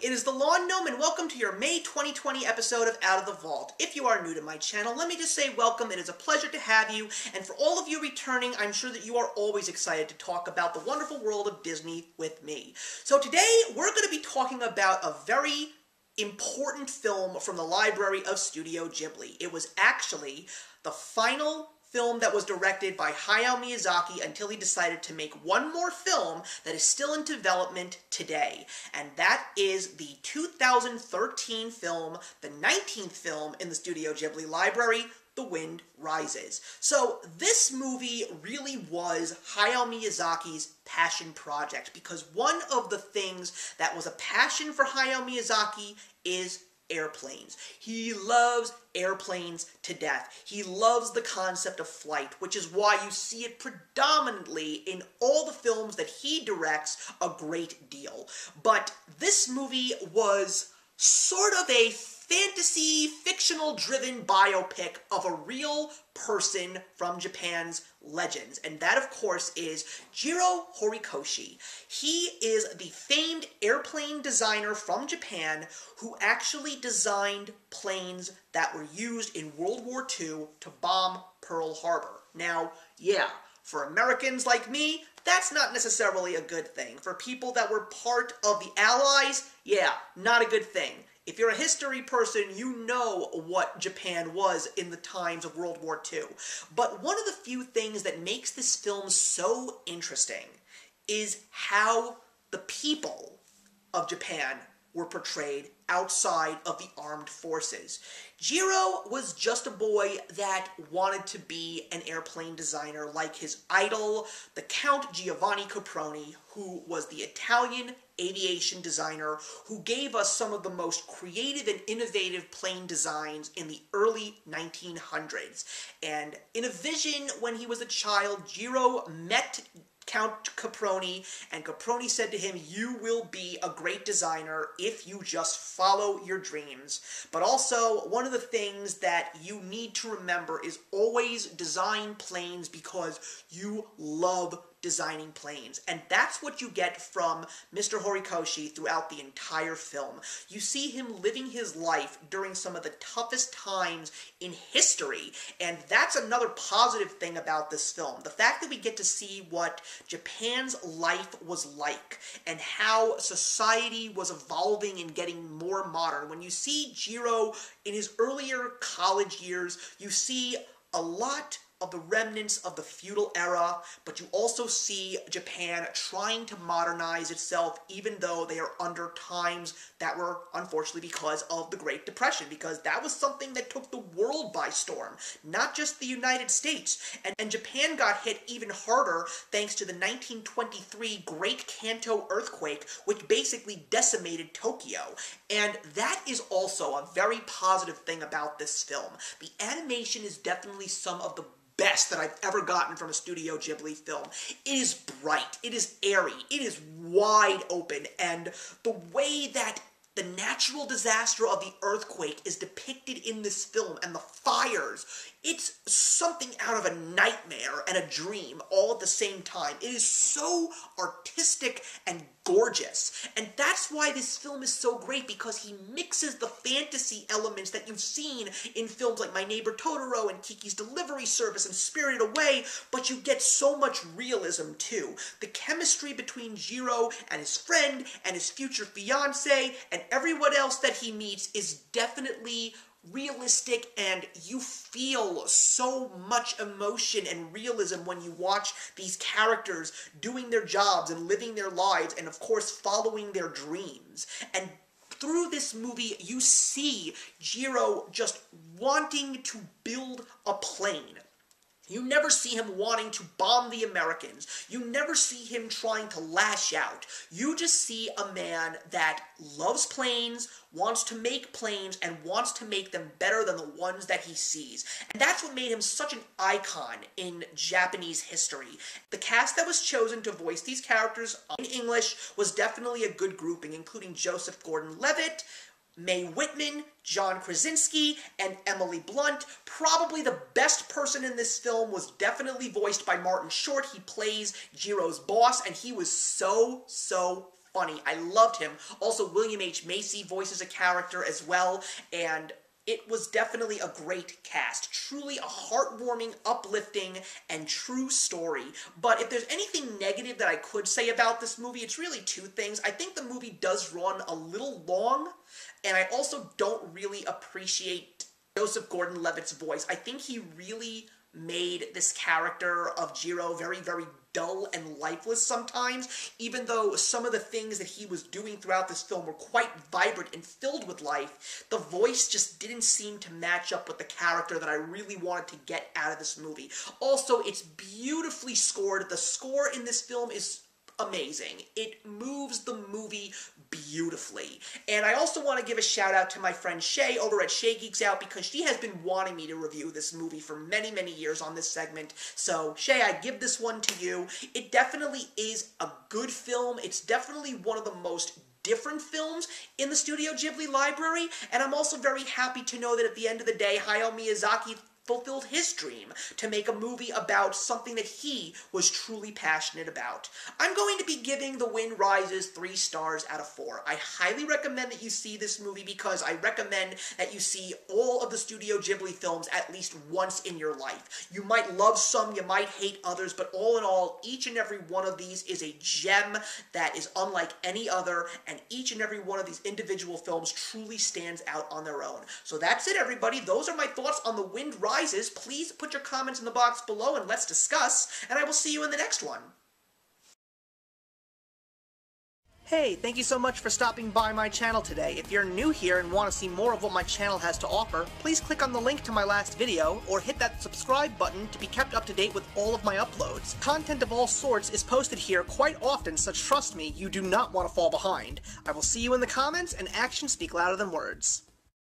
It is the Lawn Gnome, and welcome to your May 2020 episode of Out of the Vault. If you are new to my channel, let me just say welcome. It is a pleasure to have you, and for all of you returning, I'm sure that you are always excited to talk about the wonderful world of Disney with me. So today, we're going to be talking about a very important film from the library of Studio Ghibli. It was actually the final film that was directed by Hayao Miyazaki until he decided to make one more film that is still in development today. And that is the 2013 film, the 19th film in the Studio Ghibli library, The Wind Rises. So this movie really was Hayao Miyazaki's passion project, because one of the things that was a passion for Hayao Miyazaki is airplanes. He loves airplanes to death. He loves the concept of flight, which is why you see it predominantly in all the films that he directs a great deal. But this movie was sort of a fantasy, fictional-driven biopic of a real person from Japan's legends, and that, of course, is Jiro Horikoshi. He is the famed airplane designer from Japan who actually designed planes that were used in World War II to bomb Pearl Harbor. Now, yeah, for Americans like me, that's not necessarily a good thing. For people that were part of the Allies, yeah, not a good thing. If you're a history person, you know what Japan was in the times of World War II. But one of the few things that makes this film so interesting is how the people of Japan were portrayed outside of the armed forces. Jiro was just a boy that wanted to be an airplane designer like his idol, the Count Giovanni Caproni, who was the Italian aviation designer who gave us some of the most creative and innovative plane designs in the early 1900s. And in a vision when he was a child, Jiro met Count Caproni, and Caproni said to him, "You will be a great designer if you just follow your dreams. But also, one of the things that you need to remember is always design planes because you love designing planes." And that's what you get from Mr. Horikoshi throughout the entire film. You see him living his life during some of the toughest times in history, and that's another positive thing about this film. The fact that we get to see what Japan's life was like and how society was evolving and getting more modern. When you see Jiro in his earlier college years, you see a lot of the remnants of the feudal era, but you also see Japan trying to modernize itself, even though they are under times that were, unfortunately, because of the Great Depression, because that was something that took the world by storm, not just the United States. And Japan got hit even harder thanks to the 1923 Great Kanto earthquake, which basically decimated Tokyo. And that is also a very positive thing about this film. The animation is definitely some of the best that I've ever gotten from a Studio Ghibli film. It is bright, it is airy, it is wide open, and the way that the natural disaster of the earthquake is depicted in this film, and the fires, it's something out of a nightmare and a dream all at the same time. It is so artistic and gorgeous, and that's why this film is so great, because he mixes the fantasy elements that you've seen in films like My Neighbor Totoro and Kiki's Delivery Service and Spirited Away, but you get so much realism too. The chemistry between Jiro and his friend and his future fiancé and everyone else that he meets is definitely realistic, and you feel so much emotion and realism when you watch these characters doing their jobs and living their lives and, of course, following their dreams. And through this movie, you see Jiro just wanting to build a plane. You never see him wanting to bomb the Americans. You never see him trying to lash out. You just see a man that loves planes, wants to make planes, and wants to make them better than the ones that he sees. And that's what made him such an icon in Japanese history. The cast that was chosen to voice these characters in English was definitely a good grouping, including Joseph Gordon-Levitt, Mae Whitman, John Krasinski, and Emily Blunt. Probably the best person in this film was definitely voiced by Martin Short. He plays Jiro's boss, and he was so funny. I loved him. Also, William H. Macy voices a character as well, and it was definitely a great cast. Truly a heartwarming, uplifting, and true story. But if there's anything negative that I could say about this movie, it's really two things. I think the movie does run a little long, and I also don't really appreciate Joseph Gordon-Levitt's voice. I think he really made this character of Jiro very, very dull and lifeless sometimes, even though some of the things that he was doing throughout this film were quite vibrant and filled with life. The voice just didn't seem to match up with the character that I really wanted to get out of this movie. Also, it's beautifully scored. The score in this film is amazing. It moves the movie beautifully. And I also want to give a shout out to my friend Shay over at Shay Geeks Out, because she has been wanting me to review this movie for many, many years on this segment. So Shay, I give this one to you. It definitely is a good film. It's definitely one of the most different films in the Studio Ghibli library, and I'm also very happy to know that at the end of the day, Hayao Miyazaki fulfilled his dream to make a movie about something that he was truly passionate about. I'm going to be giving The Wind Rises 3 stars out of 4. I highly recommend that you see this movie, because I recommend that you see all of the Studio Ghibli films at least once in your life. You might love some, you might hate others, but all in all, each and every one of these is a gem that is unlike any other, and each and every one of these individual films truly stands out on their own. So that's it, everybody. Those are my thoughts on The Wind Rises. Please put your comments in the box below and let's discuss, and I will see you in the next one. Hey, thank you so much for stopping by my channel today. If you're new here and want to see more of what my channel has to offer, please click on the link to my last video, or hit that subscribe button to be kept up to date with all of my uploads. Content of all sorts is posted here quite often, so trust me, you do not want to fall behind. I will see you in the comments, and actions speak louder than words.